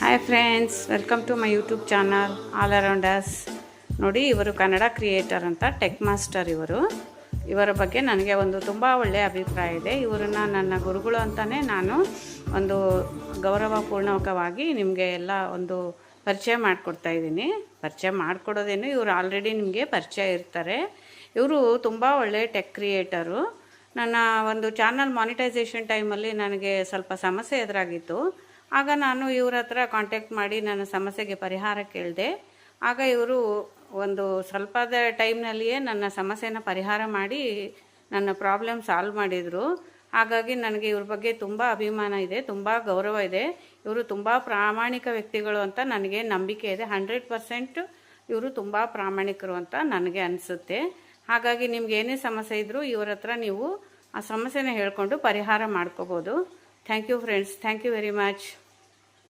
Hi friends, welcome to my YouTube channel all around us. ನೋಡಿ, ಇವರು Kannada creator ಅಂತ, tech master ಇವರ ಬಗ್ಗೆ ನನಗೆ ಒಂದು ತುಂಬ ಒಳ್ಳೆಯ ಅಭಿಪ್ರಾಯ ಇದೆ. ಇವರನ್ನು ನನ್ನ ಗುರುಗಳು ಅಂತಲೇ ನಾನು ಒಂದು ಗೌರವಪೂರ್ಣಕವಾಗಿ ನಿಮಗೆ ಎಲ್ಲ ಒಂದು ಪರಿಚಯ ಮಾಡಿಕೊಡ್ತಾ ಇದ್ದೀನಿ. ಪರಿಚಯ ಮಾಡಿಕೊಡೋದೇನು, ಇವರು ಆಲ್ರೆಡಿ ನಿಮಗೆ ಪರಿಚಯ ಇರ್ತಾರೆ. ಇವರು ತುಂಬ ಒಳ್ಳೆಯ ಟೆಕ್ ಕ್ರಿಯೇಟರು. ನನ್ನ ಒಂದು ಚಾನಲ್ ಮಾನಿಟೈಸೇಷನ್ ಟೈಮಲ್ಲಿ ನನಗೆ ಸ್ವಲ್ಪ ಸಮಸ್ಯೆ ಎದುರಾಗಿತ್ತು. ಆಗ ನಾನು ಇವ್ರ ಹತ್ರ ಕಾಂಟ್ಯಾಕ್ಟ್ ಮಾಡಿ ನನ್ನ ಸಮಸ್ಯೆಗೆ ಪರಿಹಾರ ಕೇಳಿದೆ. ಆಗ ಇವರು ಒಂದು ಸ್ವಲ್ಪದ ಟೈಮ್ನಲ್ಲಿಯೇ ನನ್ನ ಸಮಸ್ಯೆನ ಪರಿಹಾರ ಮಾಡಿ ನನ್ನ ಪ್ರಾಬ್ಲಮ್ ಸಾಲ್ವ್ ಮಾಡಿದರು. ಹಾಗಾಗಿ ನನಗೆ ಇವ್ರ ಬಗ್ಗೆ ತುಂಬ ಅಭಿಮಾನ ಇದೆ, ತುಂಬ ಗೌರವ ಇದೆ. ಇವರು ತುಂಬ ಪ್ರಾಮಾಣಿಕ ವ್ಯಕ್ತಿಗಳು ಅಂತ ನನಗೆ ನಂಬಿಕೆ ಇದೆ. 100% ಇವರು ತುಂಬ ಪ್ರಾಮಾಣಿಕರು ಅಂತ ನನಗೆ ಅನಿಸುತ್ತೆ. ಹಾಗಾಗಿ ನಿಮ್ಗೆ ಏನೇ ಸಮಸ್ಯೆ ಇದ್ದರೂ ಇವ್ರ ಹತ್ರ ನೀವು ಆ ಸಮಸ್ಯೆನ ಹೇಳ್ಕೊಂಡು ಪರಿಹಾರ ಮಾಡ್ಕೋಬೋದು. Thank you friends, thank you very much.